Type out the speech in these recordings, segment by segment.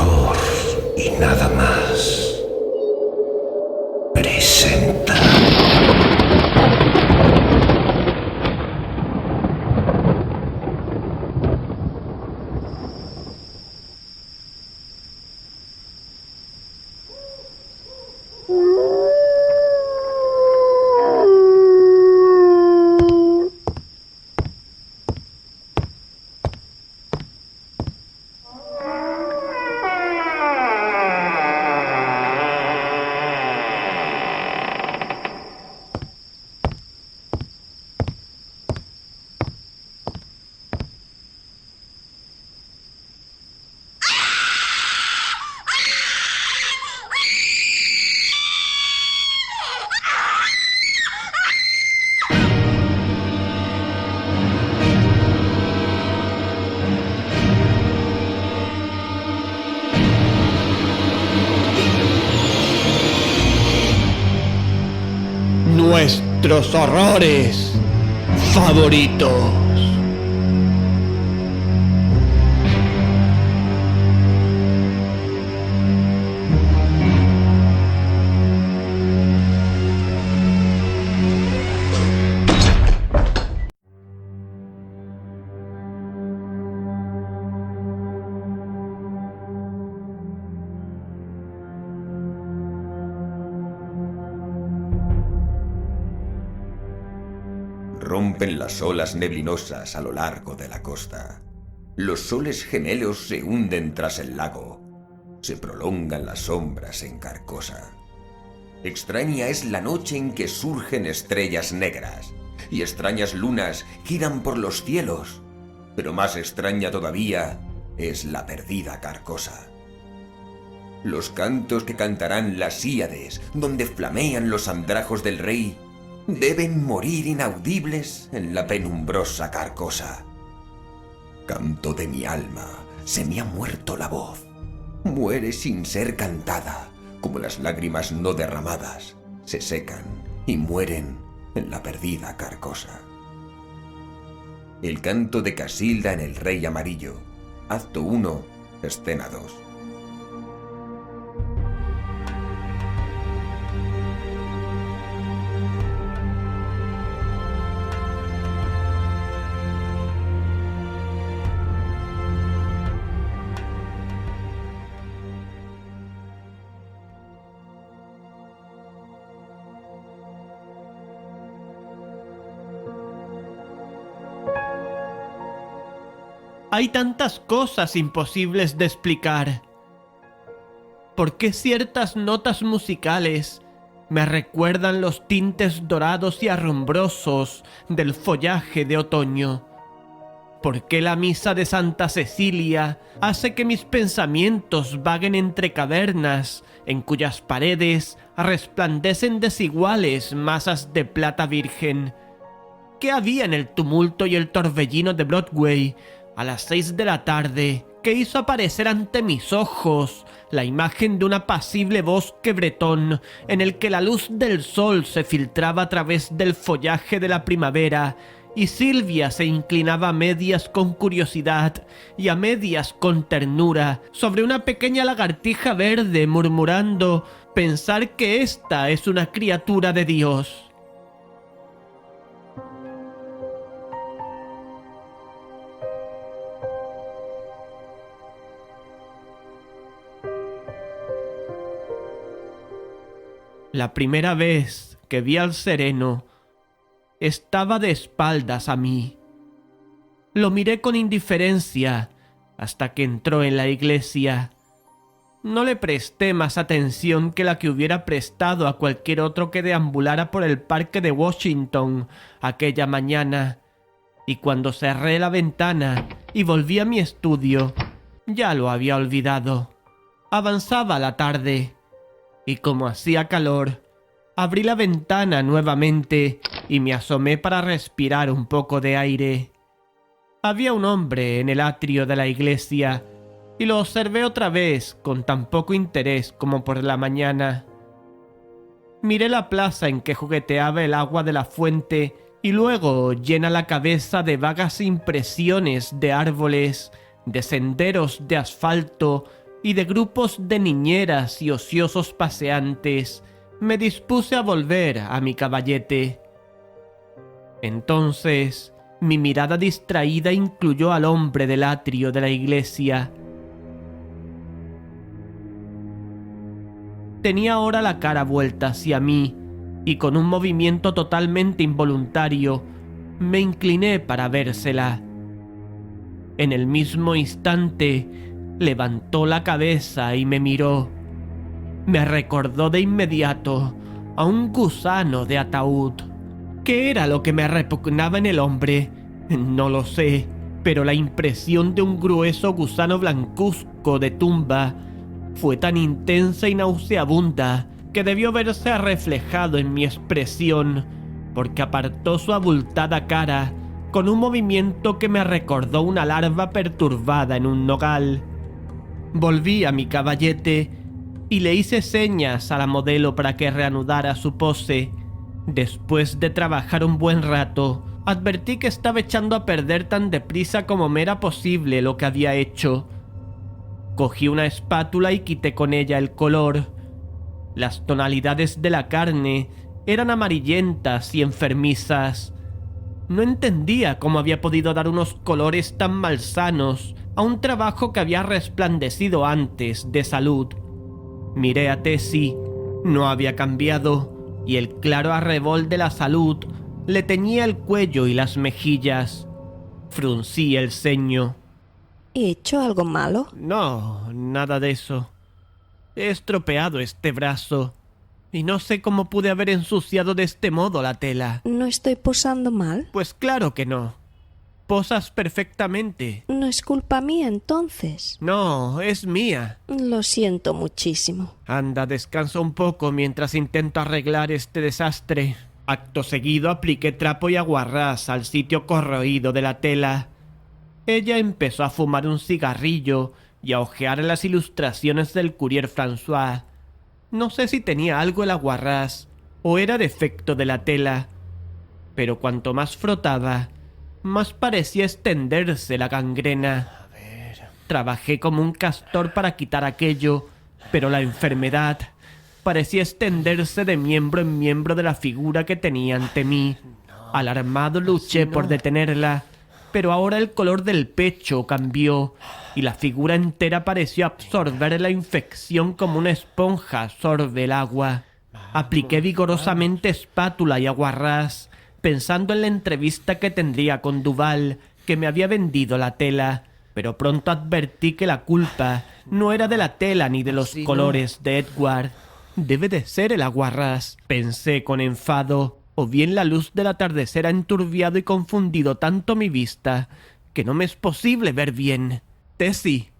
terror y nada más. Presenta. Nuestros horrores favoritos. Rompen las olas neblinosas a lo largo de la costa. Los soles gemelos se hunden tras el lago. Se prolongan las sombras en Carcosa. Extraña es la noche en que surgen estrellas negras y extrañas lunas giran por los cielos. Pero más extraña todavía es la perdida Carcosa. Los cantos que cantarán las Híades, donde flamean los andrajos del rey, deben morir inaudibles en la penumbrosa Carcosa. Canto de mi alma, se me ha muerto la voz. Muere sin ser cantada, como las lágrimas no derramadas se secan y mueren en la perdida Carcosa. El canto de Casilda en el Rey Amarillo, Acto 1, Escena 2. Hay tantas cosas imposibles de explicar. ¿Por qué ciertas notas musicales me recuerdan los tintes dorados y arrumbrosos del follaje de otoño? ¿Por qué la misa de Santa Cecilia hace que mis pensamientos vaguen entre cavernas en cuyas paredes resplandecen desiguales masas de plata virgen? ¿Qué había en el tumulto y el torbellino de Broadway a las 6 de la tarde que hizo aparecer ante mis ojos la imagen de un apacible bosque bretón en el que la luz del sol se filtraba a través del follaje de la primavera y Silvia se inclinaba a medias con curiosidad y a medias con ternura sobre una pequeña lagartija verde, murmurando: «Pensar que esta es una criatura de Dios». La primera vez que vi al sereno, estaba de espaldas a mí. Lo miré con indiferencia hasta que entró en la iglesia. No le presté más atención que la que hubiera prestado a cualquier otro que deambulara por el parque de Washington aquella mañana, y cuando cerré la ventana y volví a mi estudio, ya lo había olvidado. Avanzaba la tarde, y como hacía calor, abrí la ventana nuevamente y me asomé para respirar un poco de aire. Había un hombre en el atrio de la iglesia y lo observé otra vez con tan poco interés como por la mañana. Miré la plaza en que jugueteaba el agua de la fuente y luego llena la cabeza de vagas impresiones de árboles, de senderos de asfalto y de grupos de niñeras y ociosos paseantes, me dispuse a volver a mi caballete. Entonces, mi mirada distraída incluyó al hombre del atrio de la iglesia. Tenía ahora la cara vuelta hacia mí, y con un movimiento totalmente involuntario, me incliné para vérsela. En el mismo instante, levantó la cabeza y me miró. Me recordó de inmediato a un gusano de ataúd. ¿Qué era lo que me repugnaba en el hombre? No lo sé, pero la impresión de un grueso gusano blancuzco de tumba fue tan intensa y nauseabunda que debió verse reflejado en mi expresión, porque apartó su abultada cara con un movimiento que me recordó una larva perturbada en un nogal. Volví a mi caballete y le hice señas a la modelo para que reanudara su pose. Después de trabajar un buen rato, advertí que estaba echando a perder tan deprisa como me era posible lo que había hecho. Cogí una espátula y quité con ella el color. Las tonalidades de la carne eran amarillentas y enfermizas. No entendía cómo había podido dar unos colores tan malsanos a un trabajo que había resplandecido antes de salud. Miré a Tessie, no había cambiado, y el claro arrebol de la salud le teñía el cuello y las mejillas. Fruncí el ceño. ¿He hecho algo malo? No, nada de eso. He estropeado este brazo, y no sé cómo pude haber ensuciado de este modo la tela. ¿No estoy posando mal? Pues claro que no. Posas perfectamente. ¿No es culpa mía entonces? No, es mía. Lo siento muchísimo. Anda, descansa un poco mientras intento arreglar este desastre. Acto seguido apliqué trapo y aguarrás al sitio corroído de la tela. Ella empezó a fumar un cigarrillo y a hojear las ilustraciones del Courrier François. No sé si tenía algo el aguarrás o era defecto de la tela, pero cuanto más frotaba, más parecía extenderse la gangrena. Trabajé como un castor para quitar aquello, pero la enfermedad parecía extenderse de miembro en miembro de la figura que tenía ante mí. Alarmado luché por detenerla, pero ahora el color del pecho cambió y la figura entera pareció absorber la infección como una esponja absorbe el agua. Apliqué vigorosamente espátula y aguarrás, pensando en la entrevista que tendría con Duval, que me había vendido la tela, pero pronto advertí que la culpa no era de la tela ni de los colores de Edward. Debe de ser el aguarrás, pensé con enfado, o bien la luz del atardecer ha enturbiado y confundido tanto mi vista que no me es posible ver bien. Tessie,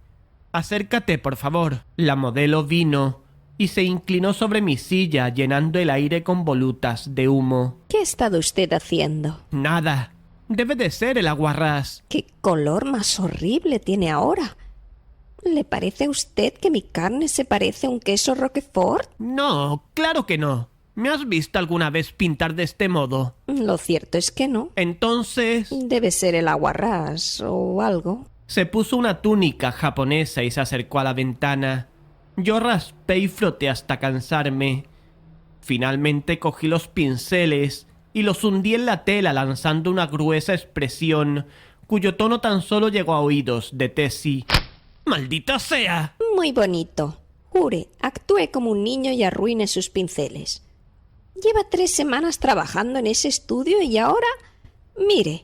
acércate, por favor. La modelo vino y se inclinó sobre mi silla, llenando el aire con volutas de humo. ¿Qué ha estado usted haciendo? Nada. Debe de ser el aguarrás. ¿Qué color más horrible tiene ahora? ¿Le parece a usted que mi carne se parece a un queso Roquefort? No, claro que no. ¿Me has visto alguna vez pintar de este modo? Lo cierto es que no. Entonces... Debe ser el aguarrás o algo. Se puso una túnica japonesa y se acercó a la ventana. Yo raspé y froté hasta cansarme. Finalmente cogí los pinceles y los hundí en la tela lanzando una gruesa expresión cuyo tono tan solo llegó a oídos de Tessie. ¡Maldita sea! Muy bonito. Jure, actúe como un niño y arruine sus pinceles. Lleva 3 semanas trabajando en ese estudio y ahora... Mire,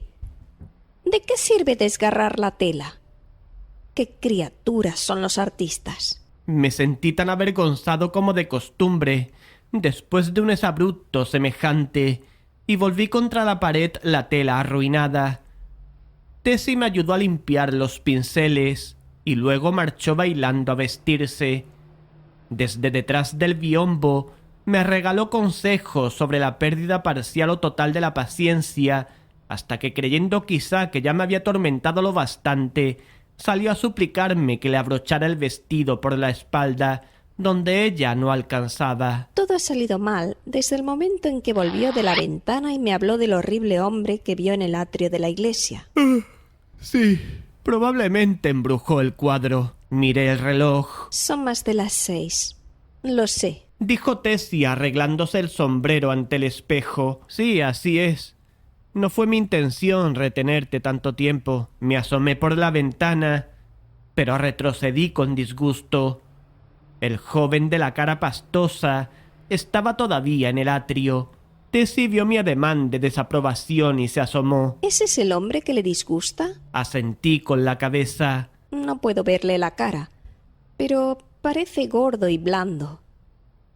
¿de qué sirve desgarrar la tela? ¿Qué criaturas son los artistas? Me sentí tan avergonzado como de costumbre, después de un exabrupto semejante, y volví contra la pared la tela arruinada. Tessie me ayudó a limpiar los pinceles, y luego marchó bailando a vestirse. Desde detrás del biombo me regaló consejos sobre la pérdida parcial o total de la paciencia, hasta que, creyendo quizá que ya me había atormentado lo bastante, salió a suplicarme que le abrochara el vestido por la espalda, donde ella no alcanzaba. Todo ha salido mal desde el momento en que volvió de la ventana y me habló del horrible hombre que vio en el atrio de la iglesia. Sí, probablemente embrujó el cuadro. Miré el reloj. Son más de las 6. Lo sé. Dijo Tessie arreglándose el sombrero ante el espejo. Sí, así es. No fue mi intención retenerte tanto tiempo. Me asomé por la ventana, pero retrocedí con disgusto. El joven de la cara pastosa estaba todavía en el atrio. Tessie vio mi ademán de desaprobación y se asomó. ¿Ese es el hombre que le disgusta? Asentí con la cabeza. No puedo verle la cara, pero parece gordo y blando.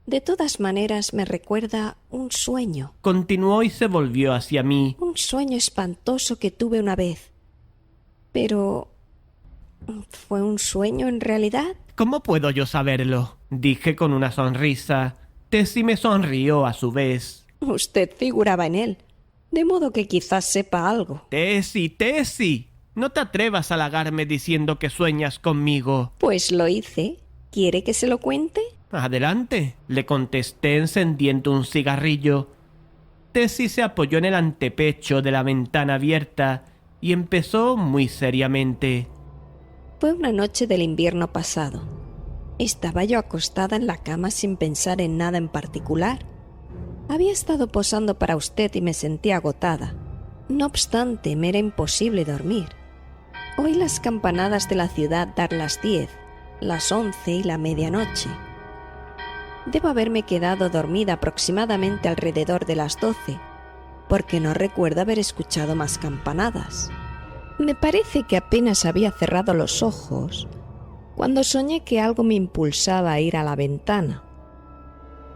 De todas maneras me recuerda un sueño. Continuó y se volvió hacia mí. Un sueño espantoso que tuve una vez. Pero... ¿fue un sueño en realidad? ¿Cómo puedo yo saberlo? Dije con una sonrisa. Tessie me sonrió a su vez. Usted figuraba en él, de modo que quizás sepa algo. Tessie, no te atrevas a halagarme diciendo que sueñas conmigo. Pues lo hice. ¿Quiere que se lo cuente? Adelante, le contesté encendiendo un cigarrillo. Tessie se apoyó en el antepecho de la ventana abierta y empezó muy seriamente. Fue una noche del invierno pasado. Estaba yo acostada en la cama sin pensar en nada en particular. Había estado posando para usted y me sentía agotada. No obstante, me era imposible dormir. Oí las campanadas de la ciudad dar las 10, las 11 y la medianoche. Debo haberme quedado dormida aproximadamente alrededor de las 12, porque no recuerdo haber escuchado más campanadas. Me parece que apenas había cerrado los ojos cuando soñé que algo me impulsaba a ir a la ventana.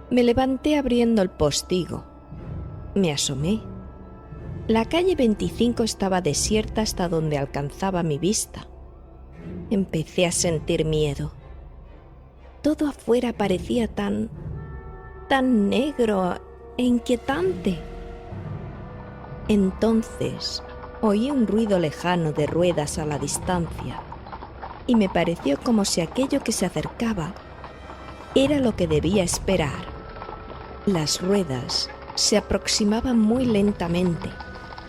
Me levanté abriendo el postigo. Me asomé. La calle 25 estaba desierta hasta donde alcanzaba mi vista. Empecé a sentir miedo. Todo afuera parecía tan negro e inquietante. Entonces oí un ruido lejano de ruedas a la distancia y me pareció como si aquello que se acercaba era lo que debía esperar. Las ruedas se aproximaban muy lentamente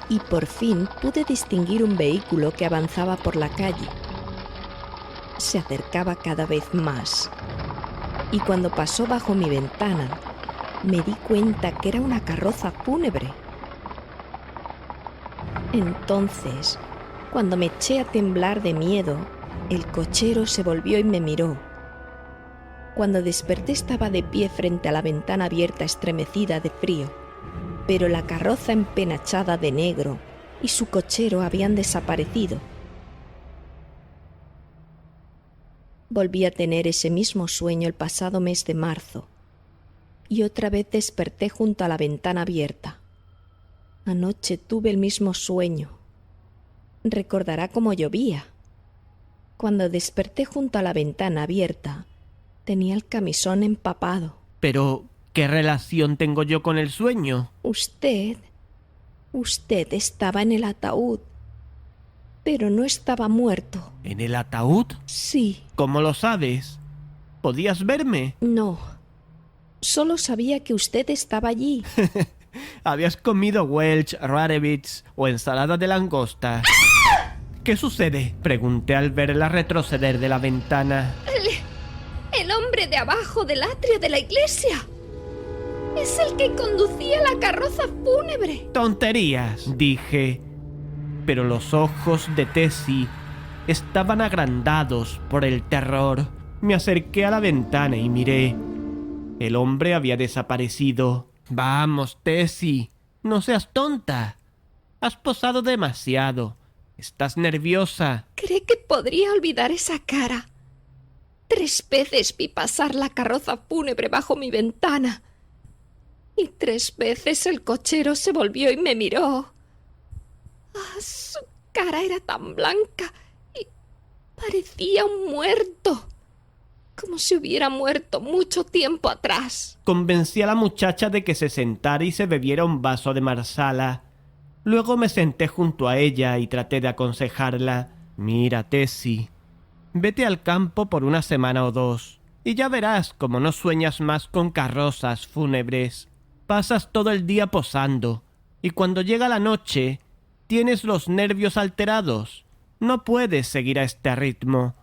y por fin pude distinguir un vehículo que avanzaba por la calle. Se acercaba cada vez más y cuando pasó bajo mi ventana me di cuenta que era una carroza fúnebre. Entonces, cuando me eché a temblar de miedo, el cochero se volvió y me miró. Cuando desperté estaba de pie frente a la ventana abierta estremecida de frío, pero la carroza empenachada de negro y su cochero habían desaparecido. Volví a tener ese mismo sueño el pasado mes de marzo y otra vez desperté junto a la ventana abierta. Anoche tuve el mismo sueño. Recordará cómo llovía. Cuando desperté junto a la ventana abierta, tenía el camisón empapado. Pero, ¿qué relación tengo yo con el sueño? Usted estaba en el ataúd, pero no estaba muerto. ¿En el ataúd? Sí. ¿Cómo lo sabes? ¿Podías verme? No. Solo sabía que usted estaba allí. ¿Habías comido Welch, Rarebits o ensalada de langosta? ¿Qué sucede? Pregunté al verla retroceder de la ventana. El hombre de abajo del atrio de la iglesia. Es el que conducía la carroza fúnebre. Tonterías, dije. Pero los ojos de Tessie estaban agrandados por el terror. Me acerqué a la ventana y miré. El hombre había desaparecido. Vamos, Tessie, no seas tonta. Has posado demasiado. Estás nerviosa. ¿Cree que podría olvidar esa cara? 3 veces vi pasar la carroza fúnebre bajo mi ventana. Y 3 veces el cochero se volvió y me miró. Su cara era tan blanca y parecía un muerto. Como si hubiera muerto mucho tiempo atrás. Convencí a la muchacha de que se sentara y se bebiera un vaso de marsala. Luego me senté junto a ella y traté de aconsejarla. Mira, Tessie, vete al campo por 1 semana o 2 y ya verás cómo no sueñas más con carrozas fúnebres. Pasas todo el día posando y cuando llega la noche tienes los nervios alterados. No puedes seguir a este ritmo.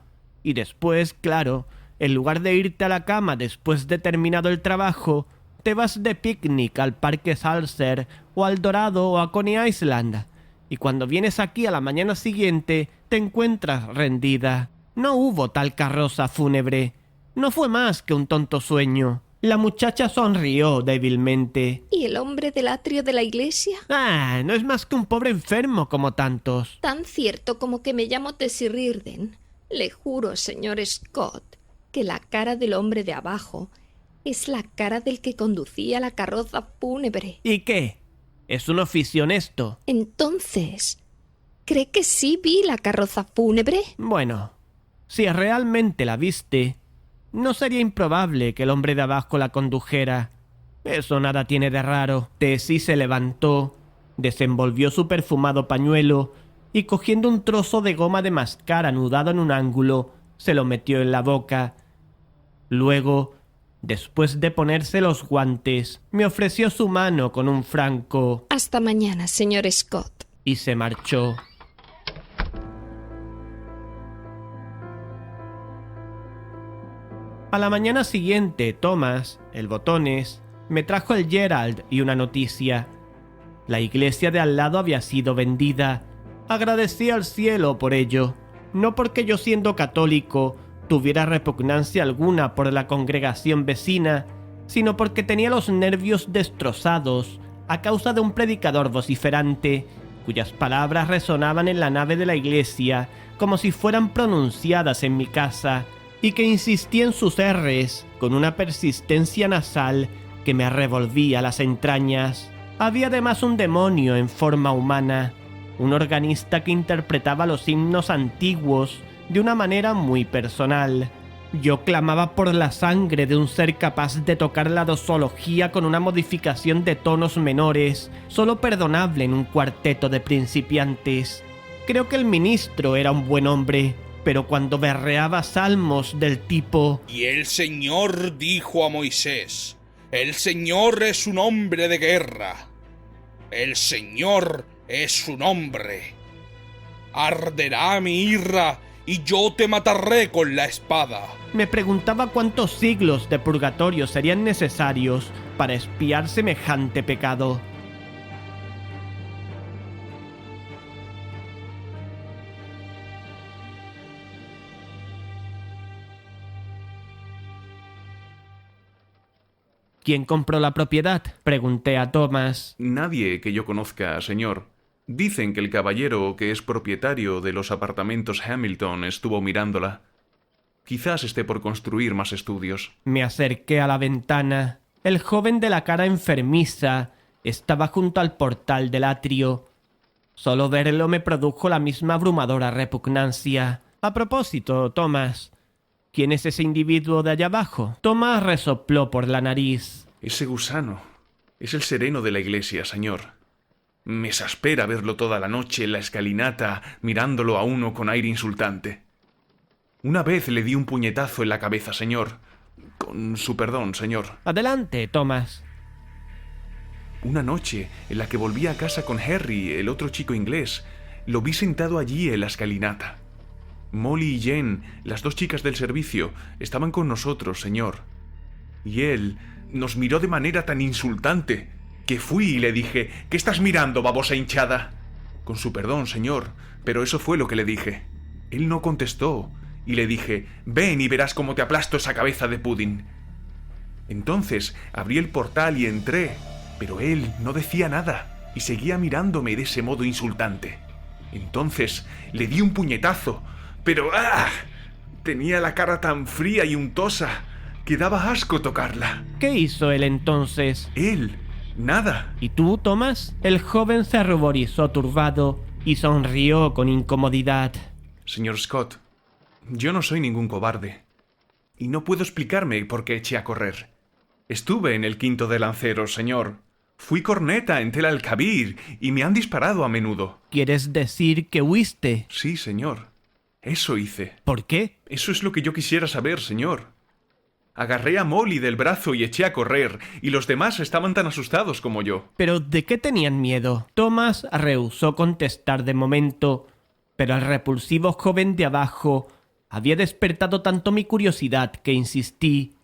Y después, claro, en lugar de irte a la cama después de terminado el trabajo, te vas de picnic al Parque Salser o al Dorado o a Coney Island. Y cuando vienes aquí a la mañana siguiente, te encuentras rendida. No hubo tal carroza fúnebre. No fue más que un tonto sueño. La muchacha sonrió débilmente. ¿Y el hombre del atrio de la iglesia? Ah, no es más que un pobre enfermo como tantos. Tan cierto como que me llamo Tessie Reardon. Le juro, señor Scott, que la cara del hombre de abajo es la cara del que conducía la carroza fúnebre. ¿Y qué? Es un oficio honesto. Entonces, ¿cree que sí vi la carroza fúnebre? Bueno, si realmente la viste, no sería improbable que el hombre de abajo la condujera. Eso nada tiene de raro. Tessie se levantó, desenvolvió su perfumado pañuelo y cogiendo un trozo de goma de mascar anudado en un ángulo, se lo metió en la boca. Luego, después de ponerse los guantes, me ofreció su mano con un franco. Hasta mañana, señor Scott. Y se marchó. A la mañana siguiente, Thomas, el Botones, me trajo el Gerald y una noticia. La iglesia de al lado había sido vendida. Agradecí al cielo por ello, no porque yo siendo católico tuviera repugnancia alguna por la congregación vecina, sino porque tenía los nervios destrozados a causa de un predicador vociferante, cuyas palabras resonaban en la nave de la iglesia como si fueran pronunciadas en mi casa, y que insistía en sus R's con una persistencia nasal que me revolvía las entrañas. Había además un demonio en forma humana, un organista que interpretaba los himnos antiguos de una manera muy personal. Yo clamaba por la sangre de un ser capaz de tocar la dosología con una modificación de tonos menores, solo perdonable en un cuarteto de principiantes. Creo que el ministro era un buen hombre, pero cuando berreaba salmos del tipo «Y el Señor dijo a Moisés, el Señor es un hombre de guerra. El Señor es un hombre. Arderá mi ira y yo te mataré con la espada». me preguntaba cuántos siglos de purgatorio serían necesarios para expiar semejante pecado. ¿Quién compró la propiedad?, pregunté a Thomas. Nadie que yo conozca, señor. Dicen que el caballero que es propietario de los apartamentos Hamilton estuvo mirándola. Quizás esté por construir más estudios. Me acerqué a la ventana. El joven de la cara enfermiza estaba junto al portal del atrio. Solo verlo me produjo la misma abrumadora repugnancia. A propósito, Thomas, ¿quién es ese individuo de allá abajo? Thomas resopló por la nariz. Ese gusano es el sereno de la iglesia, señor. Me exaspera verlo toda la noche en la escalinata, mirándolo a uno con aire insultante. Una vez le di un puñetazo en la cabeza, señor. Con su perdón, señor. Adelante, Thomas. Una noche en la que volví a casa con Harry, el otro chico inglés, lo vi sentado allí en la escalinata. Molly y Jen, las dos chicas del servicio, estaban con nosotros, señor. Y él nos miró de manera tan insultante que fui y le dije: «¿Qué estás mirando, babosa hinchada?». Con su perdón, señor, pero eso fue lo que le dije. Él no contestó y le dije: «Ven y verás cómo te aplasto esa cabeza de pudding». Entonces abrí el portal y entré, pero él no decía nada y seguía mirándome de ese modo insultante. Entonces le di un puñetazo, pero ¡ah!, tenía la cara tan fría y untosa que daba asco tocarla. ¿Qué hizo él entonces? Él, nada. ¿Y tú, Thomas? El joven se ruborizó turbado y sonrió con incomodidad. Señor Scott, yo no soy ningún cobarde. Y no puedo explicarme por qué eché a correr. Estuve en el quinto de lanceros, señor. Fui corneta en Tel al-Kabir y me han disparado a menudo. ¿Quieres decir que huiste? Sí, señor. Eso hice. ¿Por qué? Eso es lo que yo quisiera saber, señor. Agarré a Molly del brazo y eché a correr, y los demás estaban tan asustados como yo. ¿Pero de qué tenían miedo? Thomas rehusó contestar de momento, pero el repulsivo joven de abajo había despertado tanto mi curiosidad que insistí.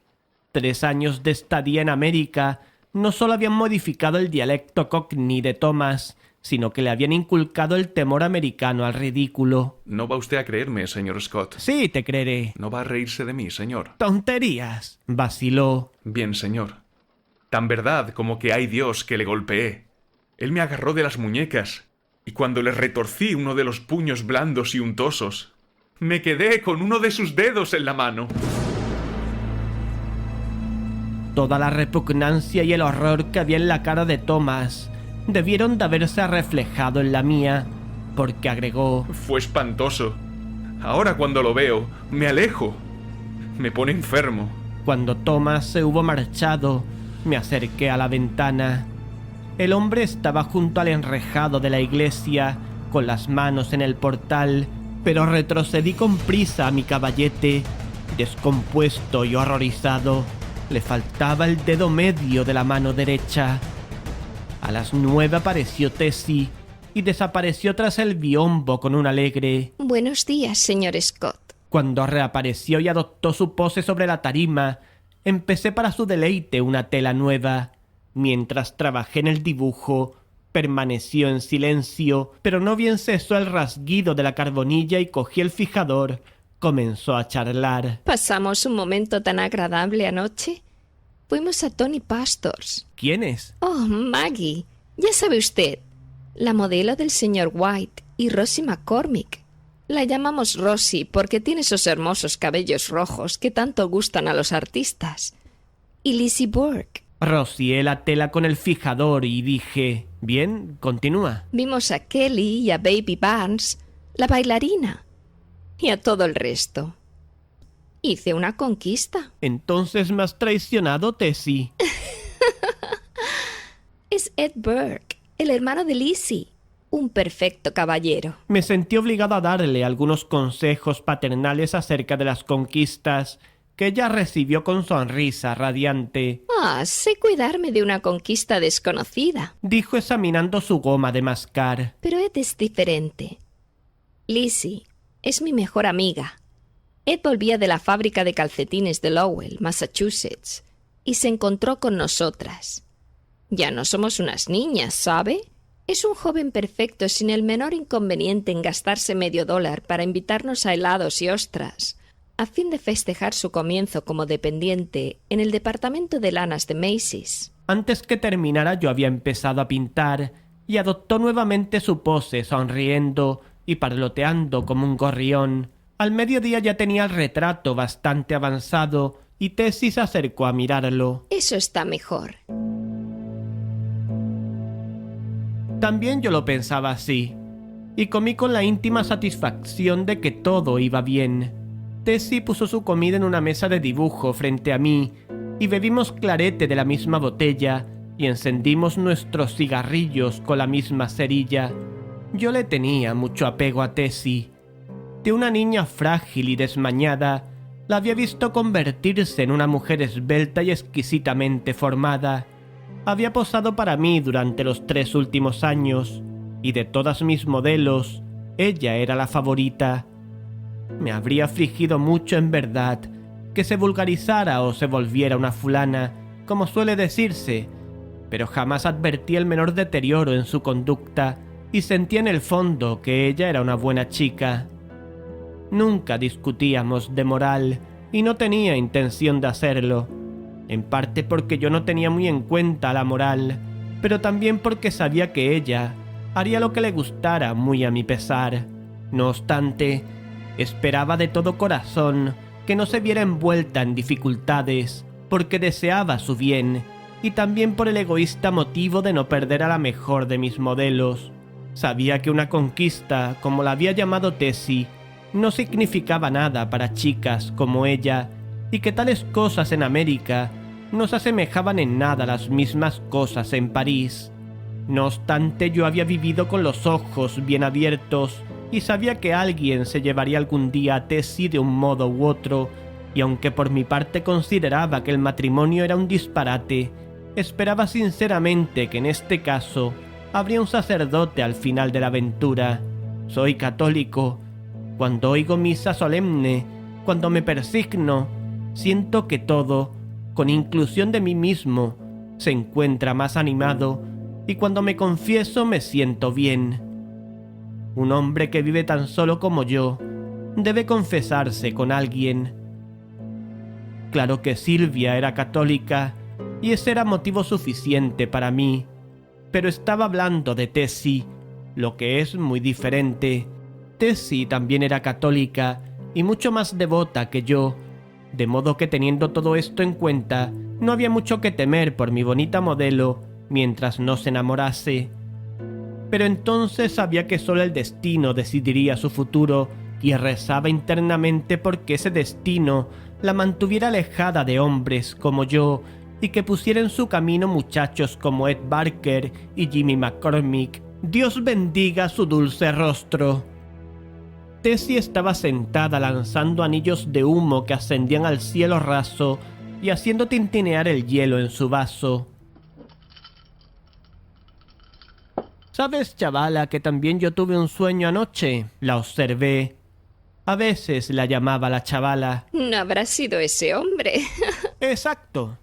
3 años de estadía en América no solo habían modificado el dialecto cockney de Thomas, sino que le habían inculcado el temor americano al ridículo. No va usted a creerme, señor Scott. Sí, te creeré. No va a reírse de mí, señor. Tonterías, vaciló. Bien, señor. Tan verdad como que hay Dios que le golpeé. Él me agarró de las muñecas, y cuando le retorcí uno de los puños blandos y untosos, me quedé con uno de sus dedos en la mano. Toda la repugnancia y el horror que había en la cara de Thomas debieron de haberse reflejado en la mía, porque agregó: Fue espantoso. Ahora cuando lo veo, me alejo. Me pone enfermo. Cuando Thomas se hubo marchado, me acerqué a la ventana. El hombre estaba junto al enrejado de la iglesia, con las manos en el portal, pero retrocedí con prisa a mi caballete. Descompuesto y horrorizado, le faltaba el dedo medio de la mano derecha. A las 9 apareció Tessie y desapareció tras el biombo con un alegre: Buenos días, señor Scott. Cuando reapareció y adoptó su pose sobre la tarima, empecé para su deleite una tela nueva. Mientras trabajé en el dibujo, permaneció en silencio, pero no bien cesó el rasguido de la carbonilla y cogí el fijador. Comenzó a charlar. Pasamos un momento tan agradable anoche. Fuimos a Tony Pastor's. ¿Quién es? Oh, Maggie. Ya sabe usted, la modelo del señor White y Rosie McCormick. La llamamos Rosie porque tiene esos hermosos cabellos rojos que tanto gustan a los artistas. Y Lizzie Burke. Rocié la tela con el fijador y dije: bien, continúa. Vimos a Kelly y a Baby Barnes, la bailarina, y a todo el resto. Hice una conquista. Entonces me has traicionado, Tessie. Es Ed Burke, el hermano de Lizzie. Un perfecto caballero. Me sentí obligado a darle algunos consejos paternales acerca de las conquistas, que ella recibió con sonrisa radiante. Sé cuidarme de una conquista desconocida. Dijo examinando su goma de mascar. Pero Ed es diferente. Lizzie es mi mejor amiga. Ed volvía de la fábrica de calcetines de Lowell, Massachusetts, y se encontró con nosotras. Ya no somos unas niñas, ¿sabe? Es un joven perfecto sin el menor inconveniente en gastarse $10 para invitarnos a helados y ostras, a fin de festejar su comienzo como dependiente en el departamento de lanas de Macy's. Antes que terminara yo había empezado a pintar y adoptó nuevamente su pose sonriendo y parloteando como un gorrión. Al mediodía ya tenía el retrato bastante avanzado y Tessie se acercó a mirarlo. Eso está mejor. También yo lo pensaba así, y comí con la íntima satisfacción de que todo iba bien. Tessie puso su comida en una mesa de dibujo frente a mí, y bebimos clarete de la misma botella, y encendimos nuestros cigarrillos con la misma cerilla. Yo le tenía mucho apego a Tessie. De una niña frágil y desmañada, la había visto convertirse en una mujer esbelta y exquisitamente formada. Había posado para mí durante los 3 últimos años, y de todas mis modelos, ella era la favorita. Me habría afligido mucho en verdad que se vulgarizara o se volviera una fulana, como suele decirse, pero jamás advertí el menor deterioro en su conducta y sentí en el fondo que ella era una buena chica. Nunca discutíamos de moral y no tenía intención de hacerlo, en parte porque yo no tenía muy en cuenta la moral, pero también porque sabía que ella haría lo que le gustara muy a mi pesar. No obstante, esperaba de todo corazón que no se viera envuelta en dificultades, porque deseaba su bien, y también por el egoísta motivo de no perder a la mejor de mis modelos. Sabía que una conquista, como la había llamado Tessie, no significaba nada para chicas como ella, y que tales cosas en América no se asemejaban en nada a las mismas cosas en París. No obstante, yo había vivido con los ojos bien abiertos y sabía que alguien se llevaría algún día a Tessie de un modo u otro, y aunque por mi parte consideraba que el matrimonio era un disparate, esperaba sinceramente que en este caso habría un sacerdote al final de la aventura. Soy católico. Cuando oigo misa solemne, Cuando me persigno, siento que todo, con inclusión de mí mismo, se encuentra más animado, y cuando me confieso me siento bien. Un hombre que vive tan solo como yo debe confesarse con alguien. Claro que Silvia era católica y ese era motivo suficiente para mí, pero estaba hablando de Tessie, lo que es muy diferente. Tessie también era católica y mucho más devota que yo, de modo que teniendo todo esto en cuenta, no había mucho que temer por mi bonita modelo mientras no se enamorase. Pero entonces sabía que solo el destino decidiría su futuro y rezaba internamente porque ese destino la mantuviera alejada de hombres como yo y que pusiera en su camino muchachos como Ed Barker y Jimmy McCormick. Dios bendiga su dulce rostro. Tessie estaba sentada lanzando anillos de humo que ascendían al cielo raso y haciendo tintinear el hielo en su vaso. ¿Sabes, chavala, que también yo tuve un sueño anoche? La observé. A veces la llamaba la chavala. No habrá sido ese hombre. Exacto.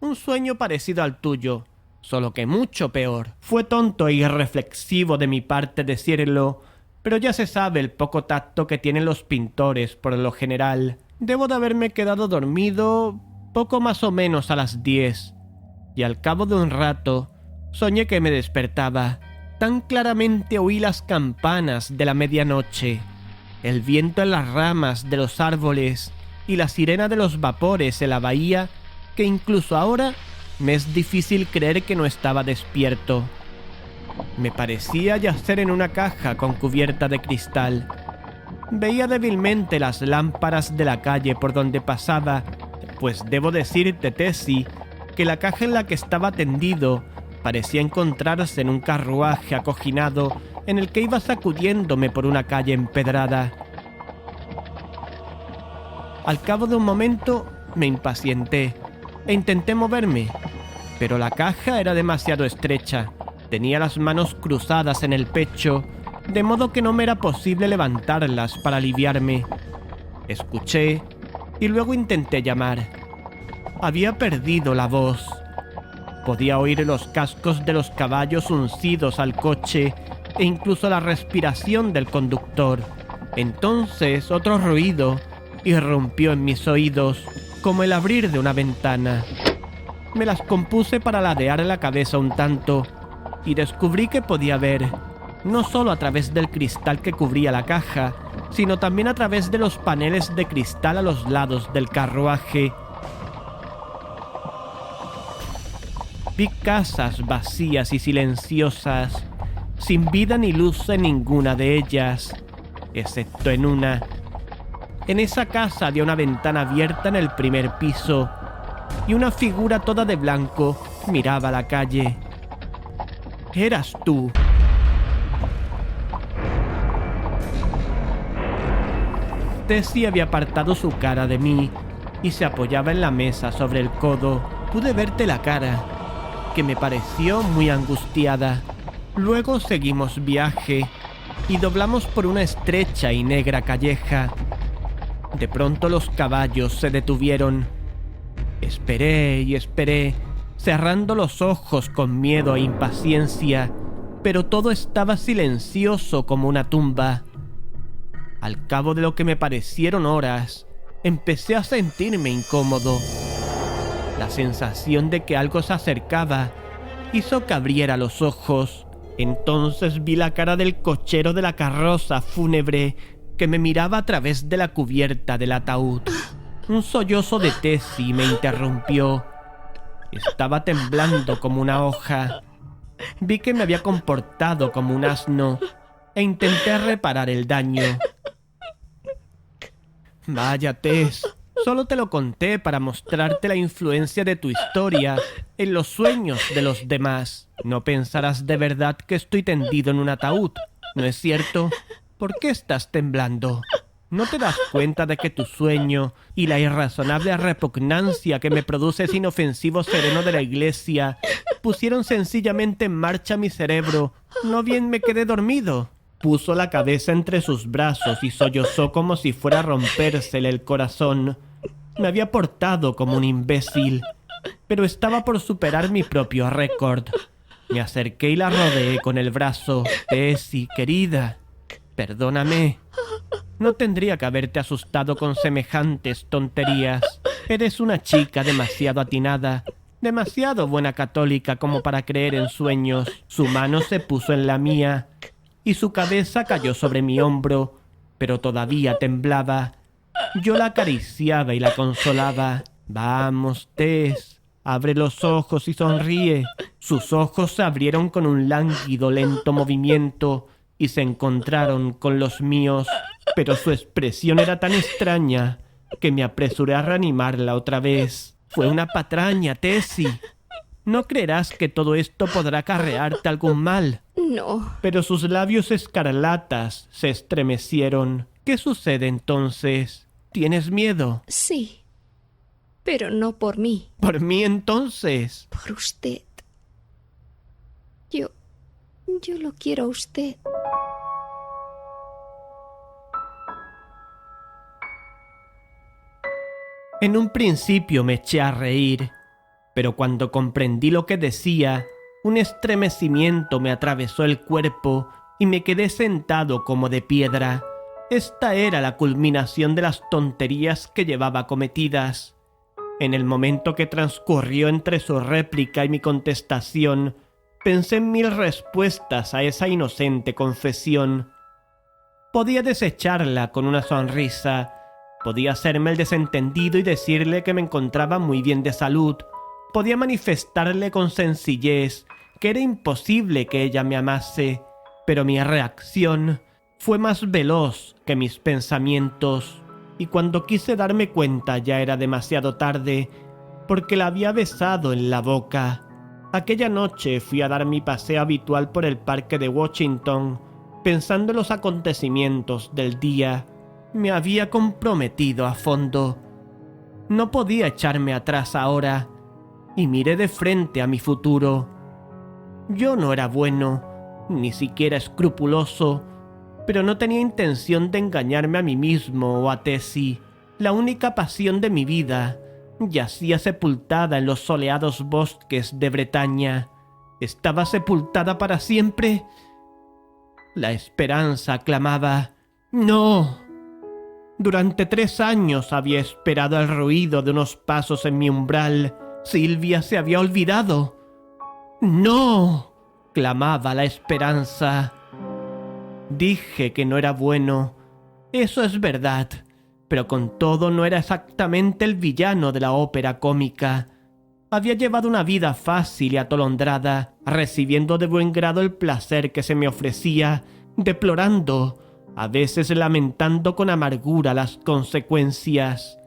Un sueño parecido al tuyo, solo que mucho peor. Fue tonto e irreflexivo de mi parte decirlo, pero ya se sabe el poco tacto que tienen los pintores por lo general. Debo de haberme quedado dormido poco más o menos a las 10, y al cabo de un rato soñé que me despertaba. Tan claramente oí las campanas de la medianoche, el viento en las ramas de los árboles y la sirena de los vapores en la bahía, que incluso ahora me es difícil creer que no estaba despierto. Me parecía yacer en una caja con cubierta de cristal. Veía débilmente las lámparas de la calle por donde pasaba, pues debo decirte, Tessie, que la caja en la que estaba tendido parecía encontrarse en un carruaje acoginado en el que iba sacudiéndome por una calle empedrada. Al cabo de un momento me impacienté e intenté moverme, pero la caja era demasiado estrecha. Tenía las manos cruzadas en el pecho, de modo que no me era posible levantarlas para aliviarme. Escuché y luego intenté llamar. Había perdido la voz. Podía oír los cascos de los caballos uncidos al coche e incluso la respiración del conductor. Entonces otro ruido irrumpió en mis oídos, como el abrir de una ventana. Me las compuse para ladear la cabeza un tanto y descubrí que podía ver, no solo a través del cristal que cubría la caja, sino también a través de los paneles de cristal a los lados del carruaje. Vi casas vacías y silenciosas, sin vida ni luz en ninguna de ellas, excepto en una. En esa casa había una ventana abierta en el primer piso, y una figura toda de blanco miraba la calle. Eras tú. Tessie había apartado su cara de mí y se apoyaba en la mesa sobre el codo. Pude verte la cara, que me pareció muy angustiada. Luego seguimos viaje y doblamos por una estrecha y negra calleja. De pronto los caballos se detuvieron. Esperé y esperé, cerrando los ojos con miedo e impaciencia, pero todo estaba silencioso como una tumba. Al cabo de lo que me parecieron horas, empecé a sentirme incómodo. La sensación de que algo se acercaba hizo que abriera los ojos. Entonces vi la cara del cochero de la carroza fúnebre que me miraba a través de la cubierta del ataúd. Un sollozo de Tessie me interrumpió. Estaba temblando como una hoja. Vi que me había comportado como un asno e intenté reparar el daño. Vaya, Tess, solo te lo conté para mostrarte la influencia de tu historia en los sueños de los demás. No pensarás de verdad que estoy tendido en un ataúd, ¿no es cierto? ¿Por qué estás temblando? ¿No te das cuenta de que tu sueño y la irrazonable repugnancia que me produce ese inofensivo sereno de la iglesia pusieron sencillamente en marcha mi cerebro? No bien me quedé dormido. puso la cabeza entre sus brazos y sollozó como si fuera a rompérsele el corazón. Me había portado como un imbécil, pero estaba por superar mi propio récord. Me acerqué y la rodeé con el brazo. Tessie, querida, perdóname. No tendría que haberte asustado con semejantes tonterías. Eres una chica demasiado atinada, demasiado buena católica como para creer en sueños. Su mano se puso en la mía y su cabeza cayó sobre mi hombro, pero todavía temblaba. Yo la acariciaba y la consolaba. Vamos, Tess, abre los ojos y sonríe. Sus ojos se abrieron con un lánguido, lento movimiento y se encontraron con los míos, pero su expresión era tan extraña que me apresuré a reanimarla otra vez. Fue una patraña, Tessie. No creerás que todo esto podrá acarrearte algún mal. No. Pero sus labios escarlatas se estremecieron. ¿Qué sucede entonces? ¿Tienes miedo? Sí. Pero no por mí. ¿Por mí entonces? Por usted. Yo lo quiero a usted. En un principio me eché a reír, pero cuando comprendí lo que decía, un estremecimiento me atravesó el cuerpo y me quedé sentado como de piedra. Esta era la culminación de las tonterías que llevaba cometidas. En el momento que transcurrió entre su réplica y mi contestación, pensé en 1000 respuestas a esa inocente confesión. Podía desecharla con una sonrisa. Podía hacerme el desentendido y decirle que me encontraba muy bien de salud. Podía manifestarle con sencillez que era imposible que ella me amase, pero mi reacción fue más veloz que mis pensamientos, y cuando quise darme cuenta ya era demasiado tarde, porque la había besado en la boca. Aquella noche fui a dar mi paseo habitual por el parque de Washington, pensando en los acontecimientos del día. Me había comprometido a fondo. No podía echarme atrás ahora, y miré de frente a mi futuro. Yo no era bueno, ni siquiera escrupuloso, pero no tenía intención de engañarme a mí mismo o a Tessie. La única pasión de mi vida yacía sepultada en los soleados bosques de Bretaña. ¿Estaba sepultada para siempre? La esperanza clamaba: ¡no! Durante 3 años había esperado el ruido de unos pasos en mi umbral. Sylvia se había olvidado. ¡No!, clamaba la esperanza. Dije que no era bueno. Eso es verdad. Pero con todo no era exactamente el villano de la ópera cómica. Había llevado una vida fácil y atolondrada, recibiendo de buen grado el placer que se me ofrecía, deplorando, a veces lamentando con amargura las consecuencias.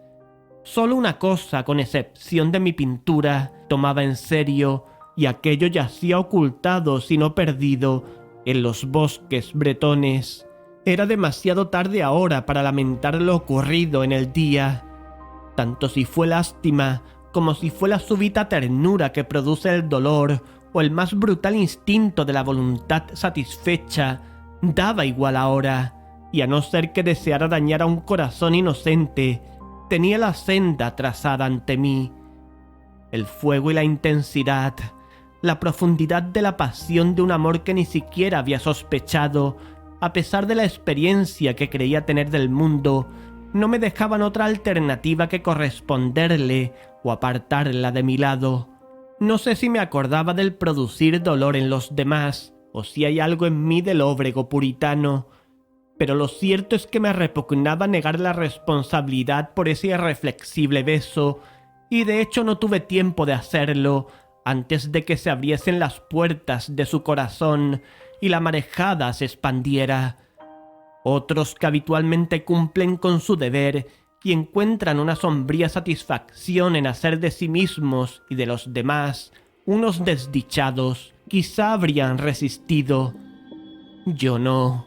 Solo una cosa, con excepción de mi pintura, tomaba en serio, y aquello yacía ocultado, si no perdido, en los bosques bretones. Era demasiado tarde ahora para lamentar lo ocurrido en el día. Tanto si fue lástima, como si fue la súbita ternura que produce el dolor, o el más brutal instinto de la voluntad satisfecha, daba igual ahora, y a no ser que deseara dañar a un corazón inocente, tenía la senda trazada ante mí. El fuego y la intensidad, la profundidad de la pasión de un amor que ni siquiera había sospechado, a pesar de la experiencia que creía tener del mundo, no me dejaban otra alternativa que corresponderle o apartarla de mi lado. No sé si me acordaba del producir dolor en los demás, o si hay algo en mí del lóbrego puritano, pero lo cierto es que me repugnaba negar la responsabilidad por ese irreflexible beso, y de hecho no tuve tiempo de hacerlo antes de que se abriesen las puertas de su corazón y la marejada se expandiera. Otros que habitualmente cumplen con su deber y encuentran una sombría satisfacción en hacer de sí mismos y de los demás unos desdichados, quizá habrían resistido. Yo no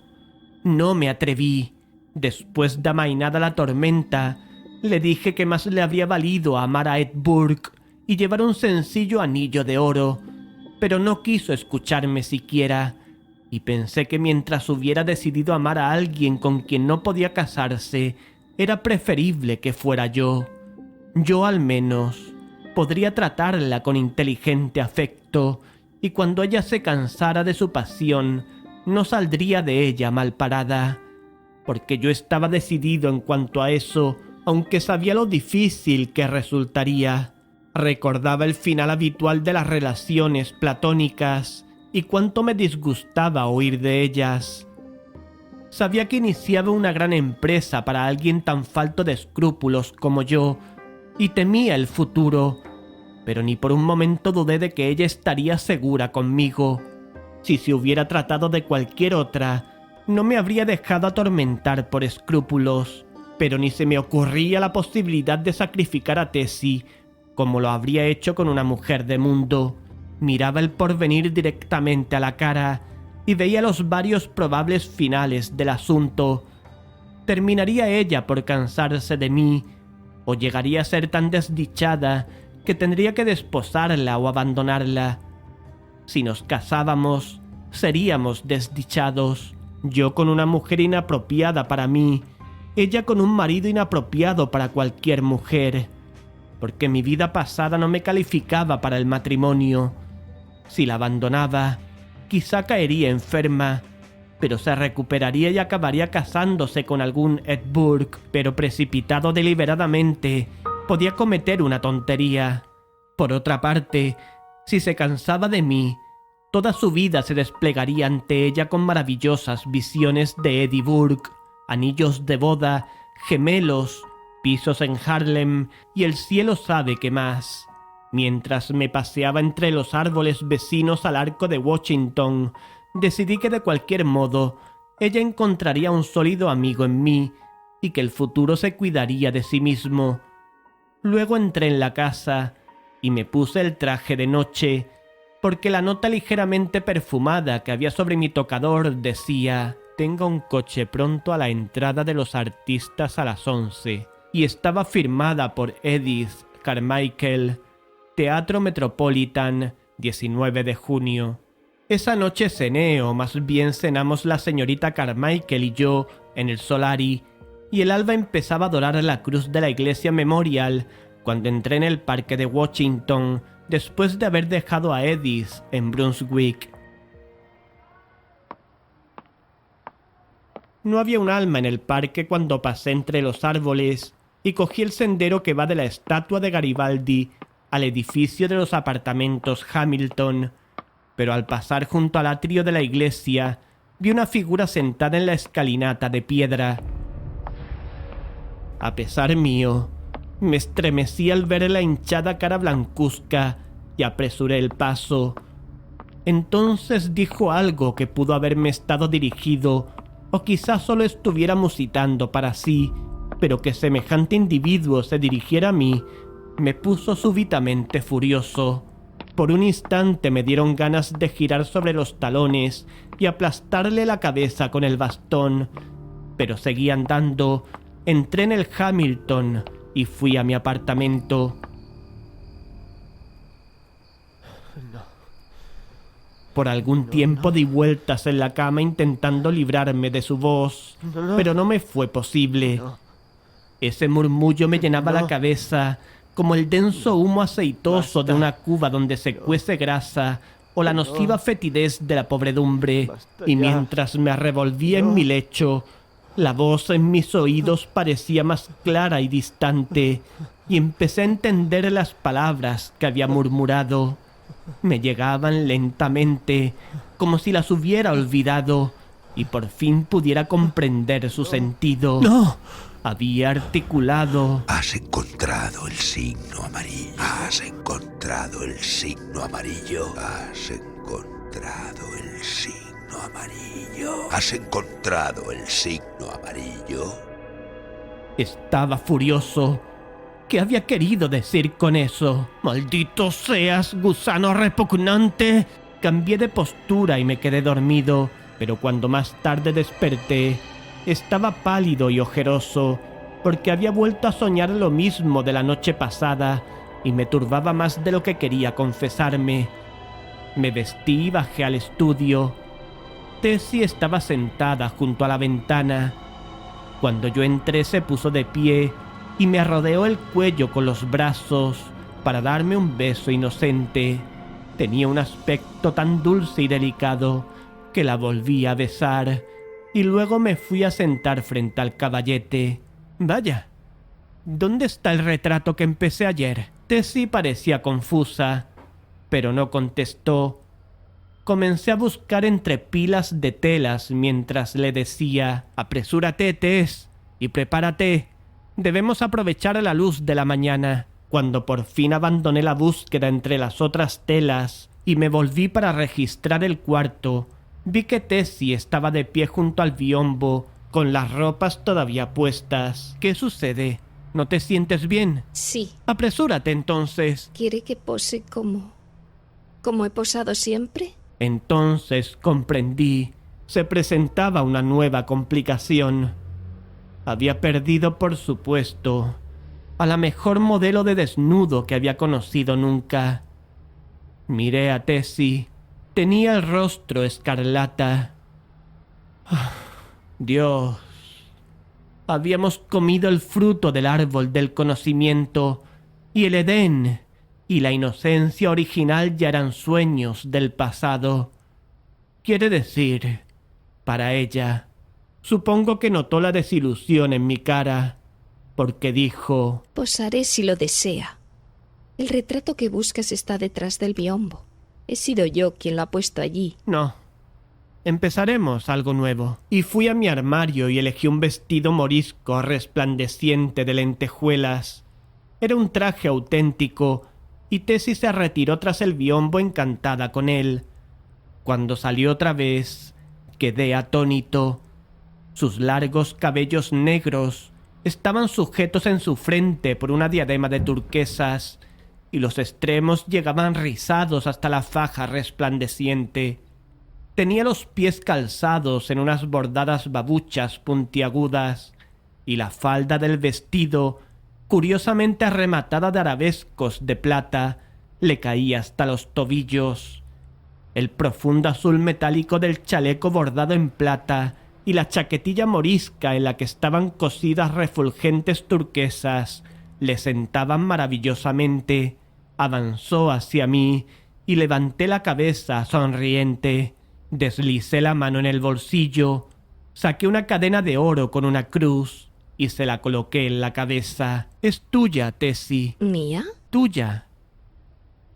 me atreví. Después de amainada la tormenta, le dije que más le habría valido amar a Ed Burke y llevar un sencillo anillo de oro, pero no quiso escucharme siquiera. y pensé que mientras hubiera decidido amar a alguien con quien no podía casarse, era preferible que fuera yo. Yo al menos podría tratarla con inteligente afecto, y cuando ella se cansara de su pasión, no saldría de ella mal parada, porque yo estaba decidido en cuanto a eso, aunque sabía lo difícil que resultaría. Recordaba el final habitual de las relaciones platónicas y cuánto me disgustaba oír de ellas. Sabía que iniciaba una gran empresa para alguien tan falto de escrúpulos como yo, y temía el futuro, pero ni por un momento dudé de que ella estaría segura conmigo. Si se hubiera tratado de cualquier otra, no me habría dejado atormentar por escrúpulos, pero ni se me ocurría la posibilidad de sacrificar a Tessie, como lo habría hecho con una mujer de mundo. Miraba el porvenir directamente a la cara y veía los varios probables finales del asunto. Terminaría ella por cansarse de mí, o llegaría a ser tan desdichada que tendría que desposarla o abandonarla. Si nos casábamos, seríamos desdichados. Yo con una mujer inapropiada para mí, ella con un marido inapropiado para cualquier mujer, porque mi vida pasada no me calificaba para el matrimonio. Si la abandonaba, quizá caería enferma, pero se recuperaría y acabaría casándose con algún Ed Burke, pero precipitado deliberadamente, podía cometer una tontería. Por otra parte, si se cansaba de mí, toda su vida se desplegaría ante ella con maravillosas visiones de Eddie Burke, anillos de boda, gemelos, pisos en Harlem y el cielo sabe qué más. Mientras me paseaba entre los árboles vecinos al arco de Washington, decidí que de cualquier modo ella encontraría un sólido amigo en mí y que el futuro se cuidaría de sí mismo. Luego entré en la casa y me puse el traje de noche, porque la nota ligeramente perfumada que había sobre mi tocador decía: «Tenga un coche pronto a la entrada de los artistas a las 11», y estaba firmada por Edith Carmichael, Teatro Metropolitan, 19 de junio. Esa noche cené, o más bien cenamos la señorita Carmichael y yo, en el Solari, y el alba empezaba a dorar la cruz de la iglesia Memorial cuando entré en el parque de Washington, después de haber dejado a Edith en Brunswick. No había un alma en el parque cuando pasé entre los árboles y cogí el sendero que va de la estatua de Garibaldi al edificio de los apartamentos Hamilton, pero al pasar junto al atrio de la iglesia vi una figura sentada en la escalinata de piedra. A pesar mío, me estremecí al ver la hinchada cara blancuzca y apresuré el paso. Entonces dijo algo que pudo haberme estado dirigido, o quizás solo estuviera musitando para sí, pero que semejante individuo se dirigiera a mí me puso súbitamente furioso. Por un instante me dieron ganas de girar sobre los talones y aplastarle la cabeza con el bastón, pero seguí andando. Entré en el Hamilton y fui a mi apartamento. Por algún tiempo di vueltas en la cama intentando librarme de su voz, pero no me fue posible. Ese murmullo me llenaba la cabeza como el denso humo aceitoso de una cuba donde se cuece grasa, o la nociva fetidez de la podredumbre, y mientras me revolvía en mi lecho, la voz en mis oídos parecía más clara y distante, y empecé a entender las palabras que había murmurado. Me llegaban lentamente, como si las hubiera olvidado, y por fin pudiera comprender su sentido. ¡No! Había articulado: Has encontrado el signo amarillo. Has encontrado el signo amarillo. Has encontrado el signo amarillo. Has encontrado el signo amarillo. Estaba furioso. ¿Qué había querido decir con eso? ¡Maldito seas, gusano repugnante! Cambié de postura y me quedé dormido, pero cuando más tarde desperté, estaba pálido y ojeroso, porque había vuelto a soñar lo mismo de la noche pasada y me turbaba más de lo que quería confesarme. Me vestí y bajé al estudio. Tessie estaba sentada junto a la ventana. Cuando yo entré se puso de pie y me rodeó el cuello con los brazos para darme un beso inocente. Tenía un aspecto tan dulce y delicado que la volví a besar y luego me fui a sentar frente al caballete. Vaya, ¿dónde está el retrato que empecé ayer? Tessie parecía confusa, pero no contestó. Comencé a buscar entre pilas de telas mientras le decía: «Apresúrate, Tess, y prepárate. Debemos aprovechar la luz de la mañana». Cuando por fin abandoné la búsqueda entre las otras telas y me volví para registrar el cuarto, vi que Tessie estaba de pie junto al biombo, con las ropas todavía puestas. ¿Qué sucede? ¿No te sientes bien? Sí. Apresúrate entonces. ¿Quiere que pose como he posado siempre? Entonces comprendí. Se presentaba una nueva complicación. Había perdido, por supuesto, a la mejor modelo de desnudo que había conocido nunca. Miré a Tessie. Tenía el rostro escarlata. Dios. Habíamos comido el fruto del árbol del conocimiento, y el Edén y la inocencia original ya eran sueños del pasado. Quiere decir, para ella. Supongo que notó la desilusión en mi cara, porque dijo: «Posaré si lo desea. El retrato que buscas está detrás del biombo. He sido yo quien lo ha puesto allí». «No. Empezaremos algo nuevo». Y fui a mi armario y elegí un vestido morisco resplandeciente de lentejuelas. Era un traje auténtico, y Tessie se retiró tras el biombo encantada con él. Cuando salió otra vez, quedé atónito. Sus largos cabellos negros estaban sujetos en su frente por una diadema de turquesas, y los extremos llegaban rizados hasta la faja resplandeciente. Tenía los pies calzados en unas bordadas babuchas puntiagudas, y la falda del vestido, curiosamente rematada de arabescos de plata, le caía hasta los tobillos. El profundo azul metálico del chaleco bordado en plata y la chaquetilla morisca en la que estaban cosidas refulgentes turquesas le sentaban maravillosamente. Avanzó hacia mí y levanté la cabeza sonriente. Deslicé la mano en el bolsillo, saqué una cadena de oro con una cruz y se la coloqué en la cabeza. «Es tuya, Tessie». ¿Mía? «Tuya.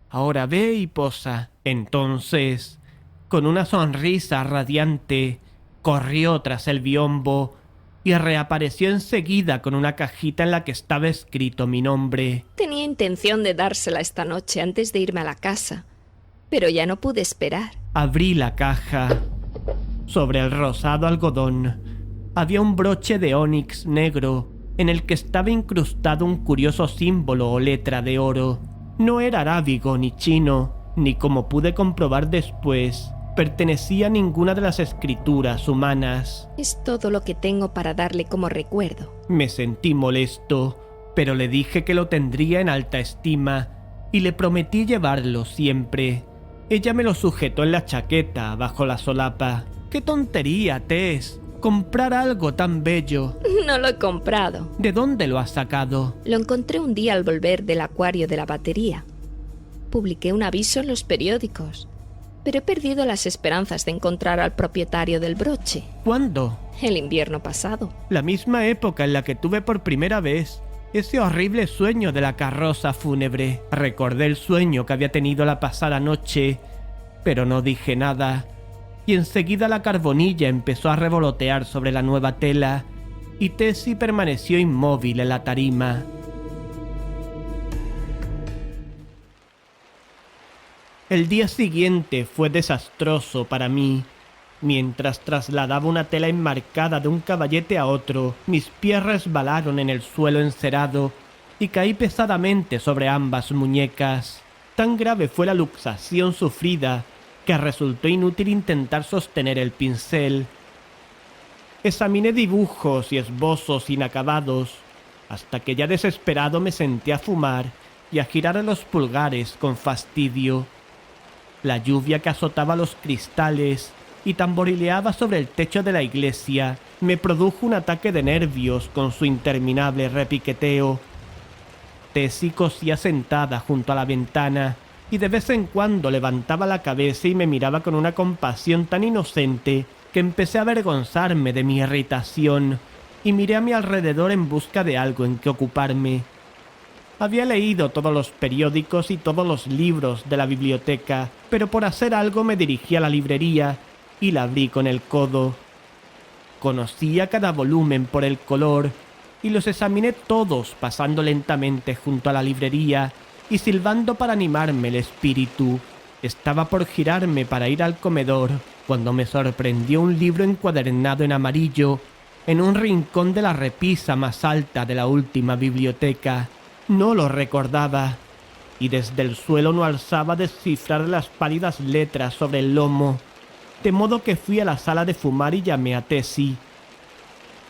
Ahora ve y posa». Entonces, con una sonrisa radiante, corrió tras el biombo y reapareció enseguida con una cajita en la que estaba escrito mi nombre. Tenía intención de dársela esta noche antes de irme a la casa, pero ya no pude esperar. Abrí la caja. Sobre el rosado algodón había un broche de ónix negro en el que estaba incrustado un curioso símbolo o letra de oro. No era arábigo ni chino, ni, como pude comprobar después, pertenecía a ninguna de las escrituras humanas. Es todo lo que tengo para darle como recuerdo. Me sentí molesto, pero le dije que lo tendría en alta estima y le prometí llevarlo siempre. Ella me lo sujetó en la chaqueta bajo la solapa. ¡Qué tontería, Tess! Comprar algo tan bello. No lo he comprado. ¿De dónde lo has sacado? Lo encontré un día al volver del acuario de la batería. Publiqué un aviso en los periódicos, pero he perdido las esperanzas de encontrar al propietario del broche. ¿Cuándo? El invierno pasado. La misma época en la que tuve por primera vez ese horrible sueño de la carroza fúnebre. Recordé el sueño que había tenido la pasada noche, pero no dije nada, y enseguida la carbonilla empezó a revolotear sobre la nueva tela, y Tessie permaneció inmóvil en la tarima. El día siguiente fue desastroso para mí. Mientras trasladaba una tela enmarcada de un caballete a otro, mis pies resbalaron en el suelo encerado y caí pesadamente sobre ambas muñecas. Tan grave fue la luxación sufrida que resultó inútil intentar sostener el pincel. Examiné dibujos y esbozos inacabados, hasta que ya desesperado me senté a fumar y a girar los pulgares con fastidio. La lluvia que azotaba los cristales y tamborileaba sobre el techo de la iglesia, me produjo un ataque de nervios con su interminable repiqueteo. Tessie cosía sentada junto a la ventana y de vez en cuando levantaba la cabeza y me miraba con una compasión tan inocente que empecé a avergonzarme de mi irritación y miré a mi alrededor en busca de algo en que ocuparme. Había leído todos los periódicos y todos los libros de la biblioteca, pero por hacer algo me dirigí a la librería y la abrí con el codo. Conocía cada volumen por el color y los examiné todos pasando lentamente junto a la librería y silbando para animarme el espíritu. Estaba por girarme para ir al comedor cuando me sorprendió un libro encuadernado en amarillo en un rincón de la repisa más alta de la última biblioteca. No lo recordaba, y desde el suelo no alzaba a descifrar las pálidas letras sobre el lomo, de modo que fui a la sala de fumar y llamé a Tessie.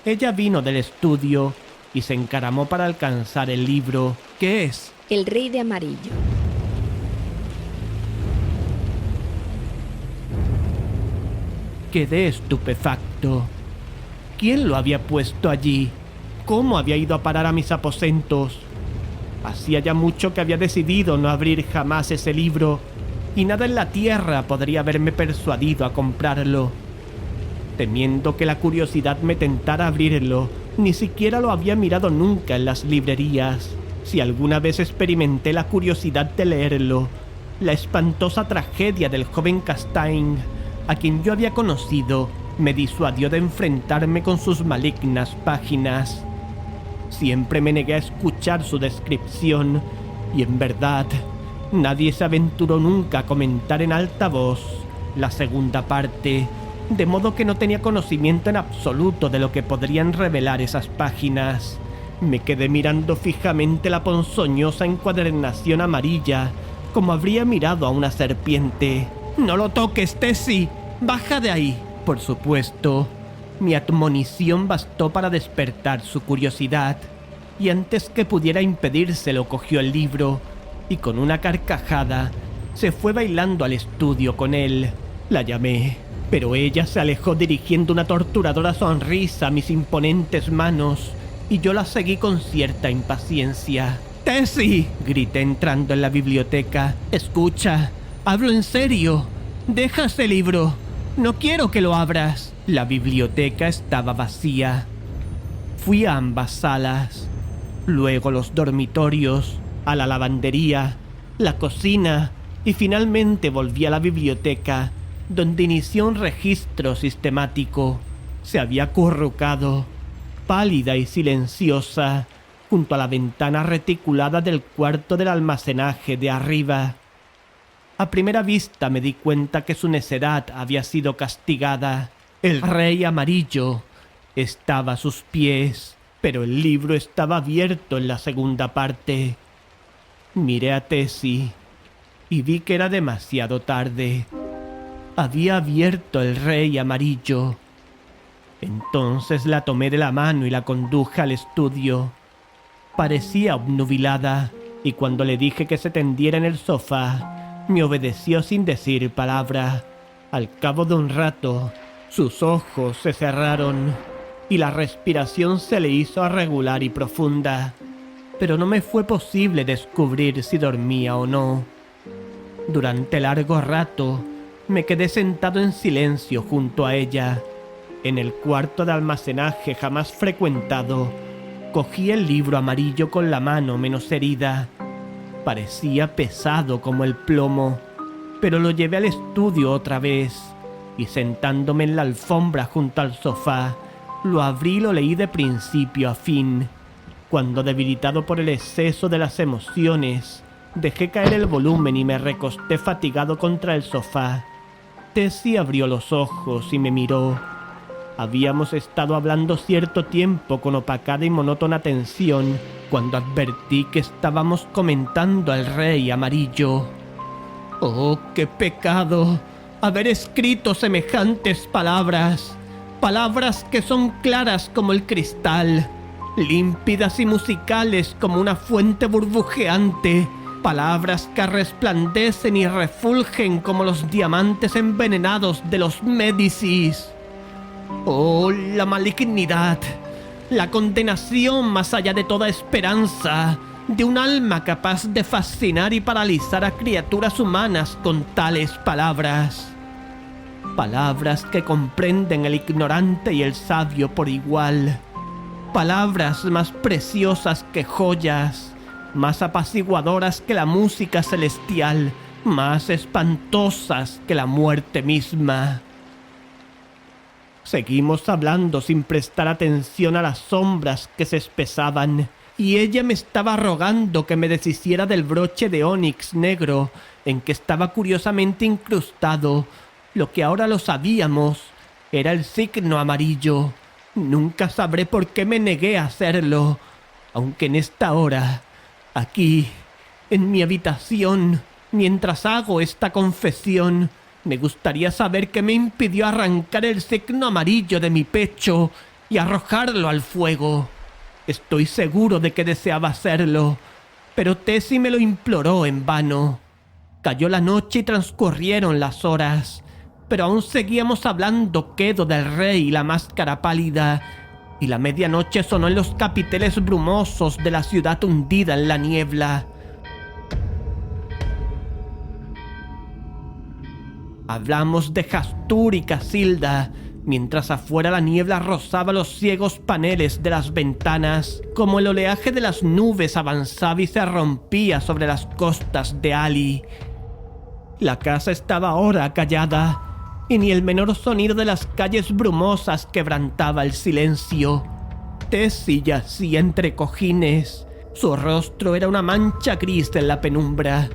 Ella vino del estudio y se encaramó para alcanzar el libro. ¿Qué es? El Rey de Amarillo. Quedé estupefacto. ¿Quién lo había puesto allí? ¿Cómo había ido a parar a mis aposentos? Hacía ya mucho que había decidido no abrir jamás ese libro, y nada en la tierra podría haberme persuadido a comprarlo. Temiendo que la curiosidad me tentara a abrirlo, ni siquiera lo había mirado nunca en las librerías. Si alguna vez experimenté la curiosidad de leerlo, la espantosa tragedia del joven Castaigne, a quien yo había conocido, me disuadió de enfrentarme con sus malignas páginas. Siempre me negué a escuchar su descripción, y en verdad, nadie se aventuró nunca a comentar en alta voz la segunda parte, de modo que no tenía conocimiento en absoluto de lo que podrían revelar esas páginas. Me quedé mirando fijamente la ponzoñosa encuadernación amarilla, como habría mirado a una serpiente. «¡No lo toques, Tessie! ¡Baja de ahí!». Por supuesto, mi admonición bastó para despertar su curiosidad, y antes que pudiera impedírselo cogió el libro y con una carcajada se fue bailando al estudio con él. La llamé, pero ella se alejó dirigiendo una torturadora sonrisa a mis imponentes manos, y yo la seguí con cierta impaciencia. «¡Tessie!», grité entrando en la biblioteca. «Escucha, hablo en serio. Deja ese libro. No quiero que lo abras». La biblioteca estaba vacía. Fui a ambas salas, luego los dormitorios, a la lavandería, la cocina y finalmente volví a la biblioteca, donde inició un registro sistemático. Se había acurrucado, pálida y silenciosa, junto a la ventana reticulada del cuarto del almacenaje de arriba. A primera vista me di cuenta que su necedad había sido castigada. El Rey Amarillo estaba a sus pies, pero el libro estaba abierto en la segunda parte. Miré a Tessie y vi que era demasiado tarde. Había abierto el Rey Amarillo. Entonces la tomé de la mano y la conduje al estudio. Parecía obnubilada, y cuando le dije que se tendiera en el sofá, me obedeció sin decir palabra. Al cabo de un rato, sus ojos se cerraron y la respiración se le hizo irregular y profunda, pero no me fue posible descubrir si dormía o no. Durante largo rato me quedé sentado en silencio junto a ella. En el cuarto de almacenaje jamás frecuentado, cogí el libro amarillo con la mano menos herida. Parecía pesado como el plomo, pero lo llevé al estudio otra vez, y sentándome en la alfombra junto al sofá, lo abrí y lo leí de principio a fin. Cuando, debilitado por el exceso de las emociones, dejé caer el volumen y me recosté fatigado contra el sofá, Tessie abrió los ojos y me miró. Habíamos estado hablando cierto tiempo con opacada y monótona tensión cuando advertí que estábamos comentando al Rey Amarillo. ¡Oh, qué pecado! Haber escrito semejantes palabras. Palabras que son claras como el cristal, límpidas y musicales como una fuente burbujeante, Palabras que resplandecen y refulgen como los diamantes envenenados de los Médicis. Oh, la malignidad, la condenación más allá de toda esperanza, de un alma capaz de fascinar y paralizar a criaturas humanas con tales palabras. Palabras que comprenden el ignorante y el sabio por igual. Palabras más preciosas que joyas, más apaciguadoras que la música celestial, más espantosas que la muerte misma. Seguimos hablando sin prestar atención a las sombras que se espesaban, y ella me estaba rogando que me deshiciera del broche de ónix negro en que estaba curiosamente incrustado. Lo que ahora lo sabíamos era el signo amarillo. Nunca sabré por qué me negué a hacerlo, aunque en esta hora, aquí, en mi habitación, mientras hago esta confesión, me gustaría saber qué me impidió arrancar el signo amarillo de mi pecho y arrojarlo al fuego. Estoy seguro de que deseaba hacerlo, pero Tessie me lo imploró en vano. Cayó la noche y transcurrieron las horas, pero aún seguíamos hablando quedo del rey y la máscara pálida, y la medianoche sonó en los capiteles brumosos de la ciudad hundida en la niebla. Hablamos de Hastur y Casilda, mientras afuera la niebla rozaba los ciegos paneles de las ventanas, como el oleaje de las nubes avanzaba y se rompía sobre las costas de Ali. La casa estaba ahora callada, y ni el menor sonido de las calles brumosas quebrantaba el silencio. Tessie yacía entre cojines. Su rostro era una mancha gris en la penumbra,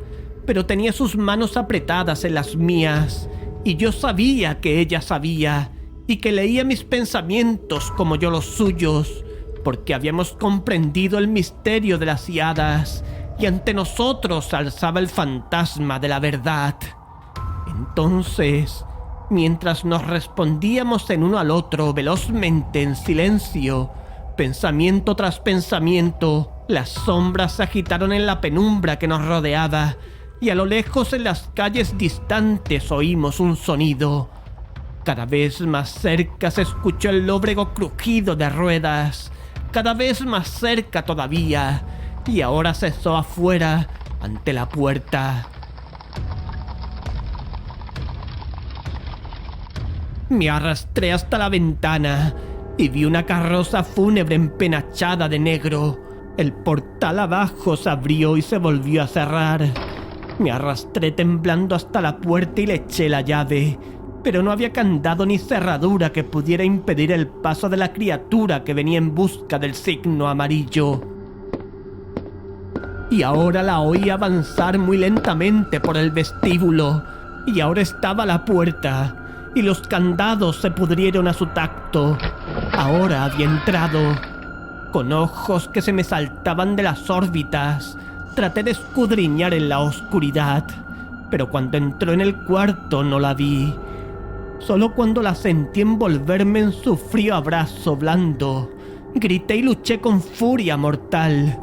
pero tenía sus manos apretadas en las mías, y yo sabía que ella sabía, y que leía mis pensamientos como yo los suyos, porque habíamos comprendido el misterio de las hadas, y ante nosotros alzaba el fantasma de la verdad. Entonces, mientras nos respondíamos en uno al otro velozmente en silencio, pensamiento tras pensamiento, las sombras se agitaron en la penumbra que nos rodeaba, y a lo lejos en las calles distantes oímos un sonido. Cada vez más cerca se escuchó el lóbrego crujido de ruedas, cada vez más cerca todavía, y ahora cesó afuera, ante la puerta. Me arrastré hasta la ventana y vi una carroza fúnebre empenachada de negro. El portal abajo se abrió y se volvió a cerrar. Me arrastré temblando hasta la puerta y le eché la llave, pero no había candado ni cerradura que pudiera impedir el paso de la criatura que venía en busca del signo amarillo. Y ahora la oí avanzar muy lentamente por el vestíbulo, y ahora estaba a la puerta, y los candados se pudrieron a su tacto. Ahora había entrado. Con ojos que se me saltaban de las órbitas, traté de escudriñar en la oscuridad, pero cuando entró en el cuarto no la vi. Solo cuando la sentí envolverme en su frío abrazo blando, grité y luché con furia mortal,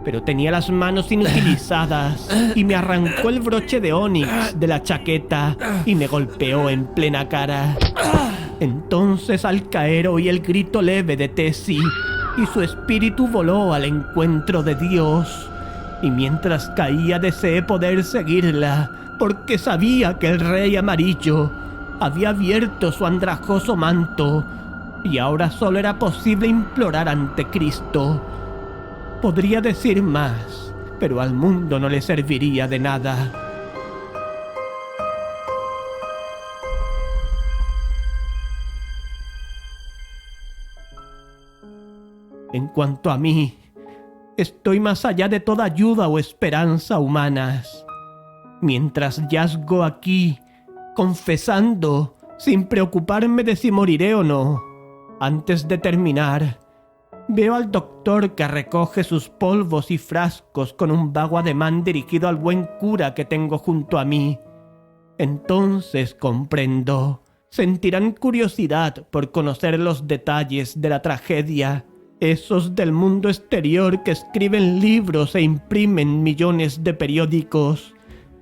pero tenía las manos inutilizadas y me arrancó el broche de ónix de la chaqueta y me golpeó en plena cara. Entonces al caer oí el grito leve de Tessie y su espíritu voló al encuentro de Dios. Y mientras caía deseé poder seguirla, porque sabía que el rey amarillo había abierto su andrajoso manto y ahora solo era posible implorar ante Cristo. Podría decir más, pero al mundo no le serviría de nada. En cuanto a mí, estoy más allá de toda ayuda o esperanza humanas. Mientras yazgo aquí, confesando, sin preocuparme de si moriré o no, antes de terminar, veo al doctor que recoge sus polvos y frascos con un vago ademán dirigido al buen cura que tengo junto a mí. Entonces comprendo. Sentirán curiosidad por conocer los detalles de la tragedia, Esos del mundo exterior que escriben libros e imprimen millones de periódicos.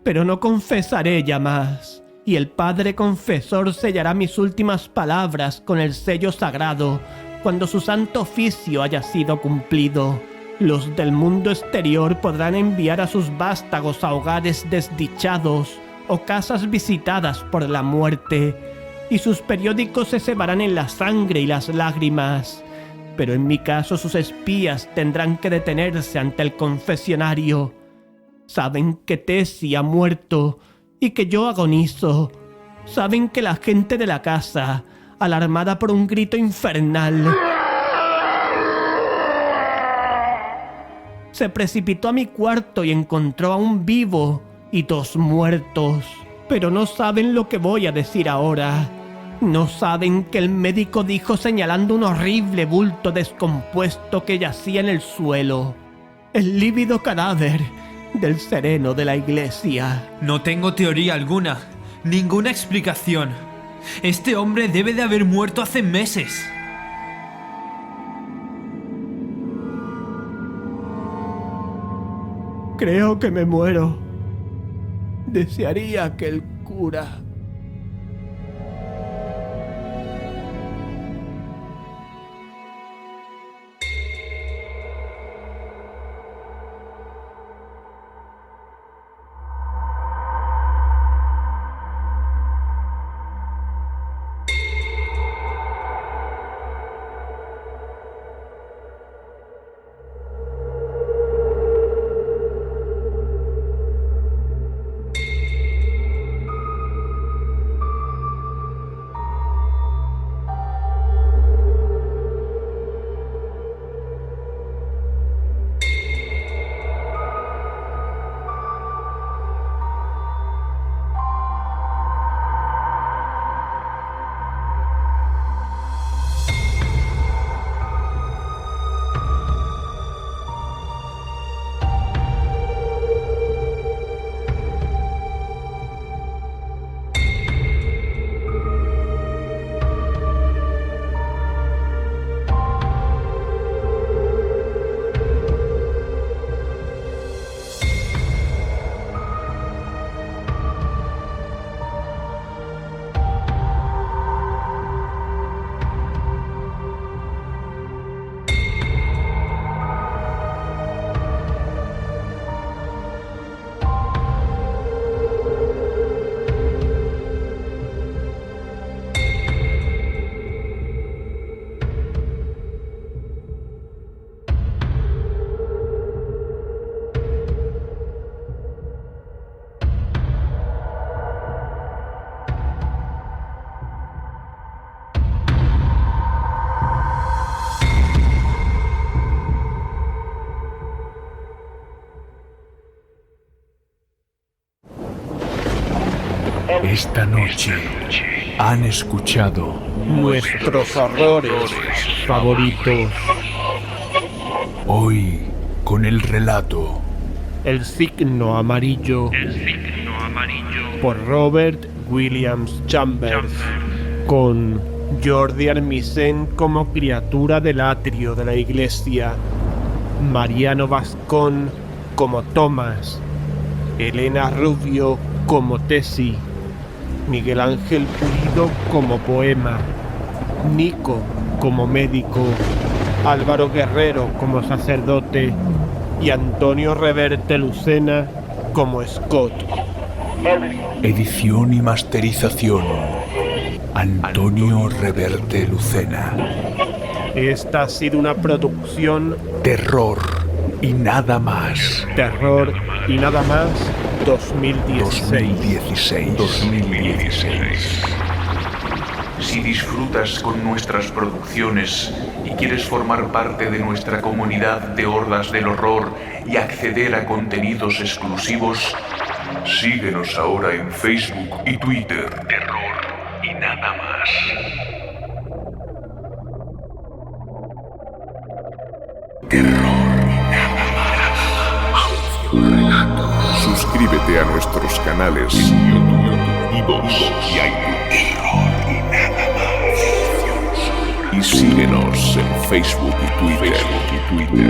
Pero no confesaré ya más, y el Padre Confesor sellará mis últimas palabras con el sello sagrado cuando su santo oficio haya sido cumplido. Los del mundo exterior podrán enviar a sus vástagos a hogares desdichados o casas visitadas por la muerte, y sus periódicos se cebarán en la sangre y las lágrimas. Pero en mi caso sus espías tendrán que detenerse ante el confesionario. Saben que Tessie ha muerto y que yo agonizo. Saben que la gente de la casa, alarmada por un grito infernal, se precipitó a mi cuarto y encontró a un vivo y 2 muertos. Pero no saben lo que voy a decir ahora. No saben que el médico dijo señalando un horrible bulto descompuesto que yacía en el suelo. El lívido cadáver del sereno de la iglesia. No tengo teoría alguna, ninguna explicación. Este hombre debe de haber muerto hace meses. Creo que me muero. Desearía que el cura... Esta noche han escuchado nuestros horrores favoritos. Hoy con el relato El signo amarillo. Por Robert Williams Chambers. Con Jordi Armisen como criatura del atrio de la iglesia. Mariano Vascón como Thomas. Elena Rubio como Tessie. Miguel Ángel Pulido como Poema. Nico como médico. Álvaro Guerrero como sacerdote. Y Antonio Reverte Lucena como Scott. edición y masterización Antonio Reverte Lucena. Esta ha sido una producción Terror y nada más. Terror y nada más 2016. 2016. Si disfrutas con nuestras producciones y quieres formar parte de nuestra comunidad de hordas del horror y acceder a contenidos exclusivos, síguenos ahora en Facebook y Twitter. Terror y nada más. Suscríbete a nuestros canales en YouTube, iVoox y iTunes. Y Síguenos en Facebook y Twitter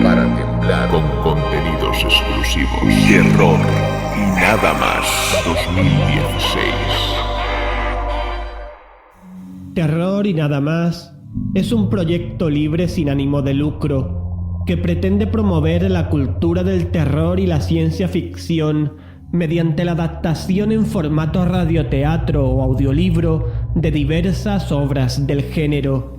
para temblar con contenidos exclusivos. Terror y nada más 2016. Terror y nada más es un proyecto libre sin ánimo de lucro que pretende promover la cultura del terror y la ciencia ficción mediante la adaptación en formato radioteatro o audiolibro de diversas obras del género.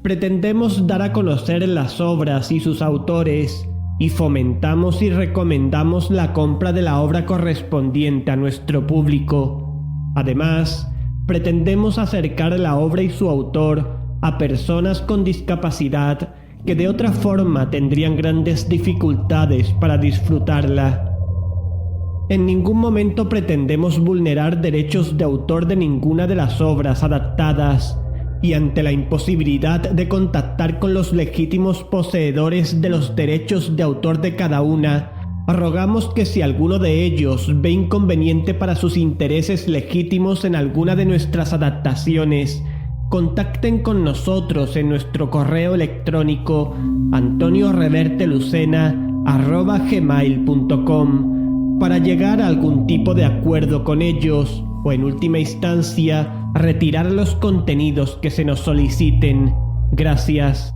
Pretendemos dar a conocer las obras y sus autores y fomentamos y recomendamos la compra de la obra correspondiente a nuestro público. Además, pretendemos acercar la obra y su autor a personas con discapacidad que de otra forma tendrían grandes dificultades para disfrutarla. En ningún momento pretendemos vulnerar derechos de autor de ninguna de las obras adaptadas, y ante la imposibilidad de contactar con los legítimos poseedores de los derechos de autor de cada una, rogamos que si alguno de ellos ve inconveniente para sus intereses legítimos en alguna de nuestras adaptaciones, contacten con nosotros en nuestro correo electrónico antoniorevertelucena@gmail.com para llegar a algún tipo de acuerdo con ellos o en última instancia retirar los contenidos que se nos soliciten. Gracias.